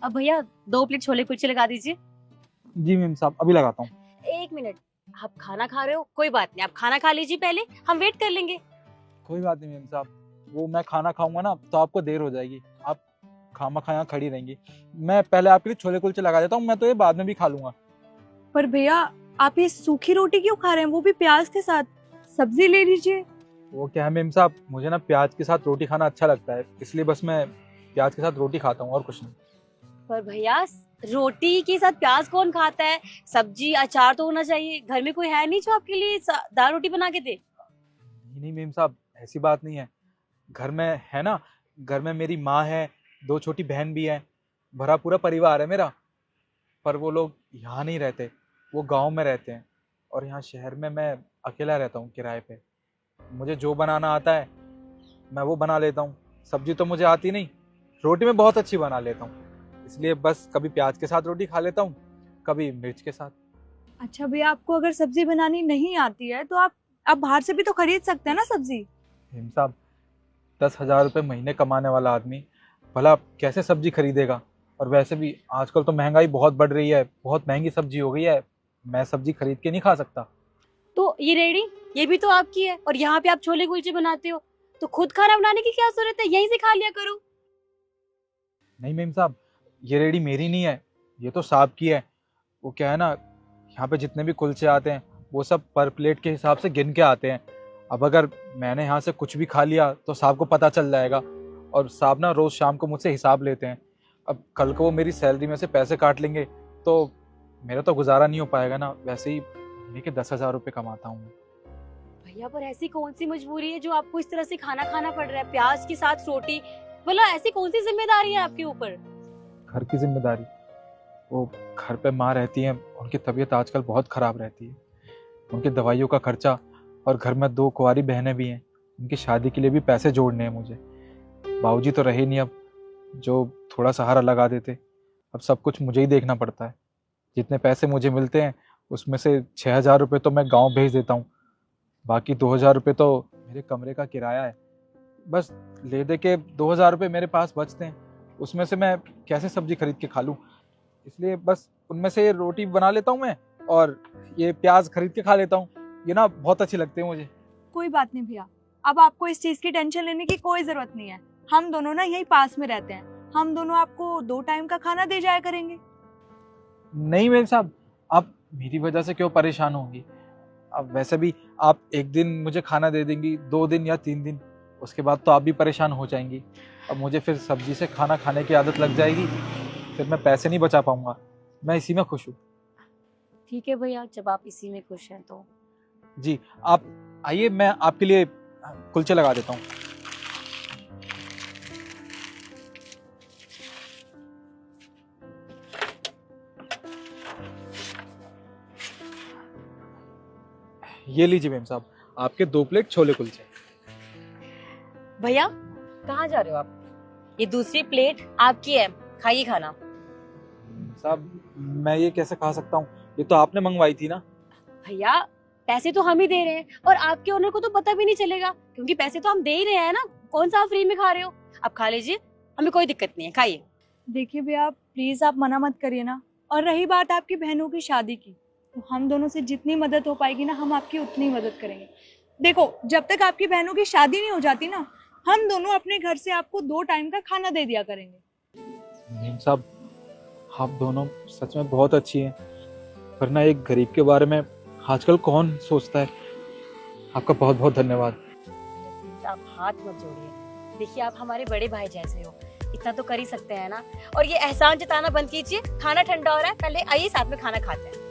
अब भैया 2 प्लेट छोले कुलचे लगा दीजिए। जी मैम साहब, अभी लगाता हूँ। 1 मिनट, आप खाना खा रहे हो? कोई बात नहीं, आप खाना खा लीजिए पहले, हम वेट कर लेंगे। कोई बात नहीं मैम साहब, वो मैं खाना खाऊंगा ना तो आपको देर हो जाएगी, आप खामा खा यहाँ खड़ी रहेंगी। मैं पहले आपके लिए छोले कुलचे लगा देता हूँ, मैं तो ये बाद में भी खा लूंगा। पर भैया आप ये सूखी रोटी क्यों खा रहे हैं, वो भी प्याज के साथ? सब्जी ले लीजिए। वो क्या है मैम साहब, मुझे ना प्याज के साथ रोटी खाना अच्छा लगता है, इसलिए बस मैं प्याज के साथ रोटी खाता हूँ और कुछ नहीं। पर भैया रोटी के साथ प्याज कौन खाता है? सब्जी अचार तो होना चाहिए। घर में कोई है नहीं जो आपके लिए दाल रोटी बना के दे? नहीं मैम साहब, ऐसी बात नहीं है। घर में है ना, घर में मेरी माँ है, 2 छोटी बहन भी है, भरा पूरा परिवार है मेरा। पर वो लोग यहाँ नहीं रहते, वो गांव में रहते हैं, और यहाँ शहर में मैं अकेला रहता हूँ किराए पे। मुझे जो बनाना आता है मैं वो बना लेता हूँ। सब्जी तो मुझे आती नहीं, रोटी मैं बहुत अच्छी बना लेता हूँ, इसलिए बस कभी प्याज के साथ रोटी खा लेता हूँ, कभी मिर्च के साथ। अच्छा भैया, आपको अगर सब्जी बनानी नहीं आती है तो आप बाहर से भी तो खरीद सकते हैं ना सब्जी। हिम साहब, 10,000 रुपये महीने कमाने वाला आदमी भला कैसे सब्जी खरीदेगा? और वैसे भी आजकल तो महंगाई बहुत बढ़ रही है, बहुत महंगी सब्जी हो गई है, मैं सब्जी खरीद के नहीं खा सकता। तो ये रेडी, ये भी तो आपकी है, और यहाँ पे आप छोले कुलचे बनाते हो, तो खुद खाना बनाने की क्या जरूरत है? यहीं से खा लिया करो। नहीं मेम साहब, ये रेडी मेरी नहीं है, ये तो साहब की है। वो क्या है ना, यहाँ पे जितने भी कुलचे आते हैं वो सब पर प्लेट के हिसाब से गिन के आते हैं। अब अगर मैंने यहाँ से कुछ भी खा लिया तो साहब को पता चल जाएगा, और साहब ना रोज शाम को मुझसे हिसाब लेते हैं। अब कल को वो मेरी सैलरी में से पैसे काट लेंगे तो मेरा तो गुजारा नहीं हो पाएगा ना। वैसे ही महीने के 10,000 रुपये कमाता हूँ मैं। भैया पर ऐसी कौन सी मजबूरी है जो आपको इस तरह से खाना खाना पड़ रहा है, प्याज के साथ रोटी? बोला ऐसी कौन सी जिम्मेदारी है आपके ऊपर? घर की जिम्मेदारी, वो घर पे माँ रहती हैं, उनकी तबीयत आजकल बहुत ख़राब रहती है, उनकी दवाइयों का खर्चा, और घर में 2 कुंवारी बहनें भी हैं, उनकी शादी के लिए भी पैसे जोड़ने हैं मुझे। बाबूजी तो रहे नहीं अब, जो थोड़ा सहारा लगा देते। अब सब कुछ मुझे ही देखना पड़ता है। जितने पैसे मुझे मिलते हैं उसमें से 6,000 रुपये तो मैं गांव भेज देता हूँ, बाकी 2,000 रुपये तो मेरे कमरे का किराया है। बस ले दे के 2,000 रुपये मेरे पास बचते हैं, उसमें से मैं कैसे सब्जी खरीद के खा लूँ? इसलिए बस उनमें से रोटी बना लेता हूँ मैं, और ये प्याज खरीद के खा लेता हूँ, ये ना बहुत अच्छी लगती है मुझे। कोई बात नहीं भैया, अब आपको इस चीज की टेंशन लेने की कोई जरूरत नहीं है। हम दोनों ना यही पास में रहते हैं, हम दोनों आपको 2 टाइम का खाना दे जाया करेंगे। नहीं मेम साहब, आप मेरी वजह से क्यों परेशान होंगी? अब वैसे भी आप एक दिन मुझे खाना दे देंगी, 2 दिन या 3 दिन, उसके बाद तो आप भी परेशान हो जाएंगी। अब मुझे फिर सब्जी से खाना खाने की आदत लग जाएगी, फिर मैं पैसे नहीं बचा पाऊंगा। मैं इसी में खुश हूँ। ठीक है भैया, जब आप इसी में खुश हैं तो। जी, आप आइए, मैं आपके लिए कुलचे लगा देता हूँ। ये लीजिए मैम साहब, आपके 2 प्लेट छोले कुलचे। भैया कहाँ जा रहे हो आप? ये दूसरी प्लेट आपकी है, खाइए खाना। साहब मैं ये कैसे खा सकता हूँ, ये तो आपने मंगवाई थी ना। भैया पैसे तो हम ही दे रहे हैं, और आपके ओनर को तो पता भी नहीं चलेगा, क्योंकि पैसे तो हम दे ही रहे हैं ना। कौन सा आप फ्री में खा रहे हो? आप खा लीजिए, हमें कोई दिक्कत नहीं है, खाइए। देखिए भैया, प्लीज आप मना मत करिए ना। और रही बात आपकी बहनों की शादी की, तो हम दोनों से जितनी मदद हो पाएगी ना, हम आपकी उतनी मदद करेंगे। देखो, जब तक आपकी बहनों की शादी नहीं हो जाती ना, हम दोनों अपने घर से आपको 2 टाइम का खाना दे दिया करेंगे। मैम साहब, आप दोनों सच में बहुत अच्छी हैं, वरना एक गरीब के बारे में आजकल कौन सोचता है। आपका बहुत बहुत धन्यवाद। आप हाथ मत जोड़िए, देखिए आप हमारे बड़े भाई जैसे हो, इतना तो कर ही सकते हैं ना। और ये एहसान जताना बंद कीजिए, खाना ठंडा हो रहा है, पहले आइए साथ में खाना खाते हैं।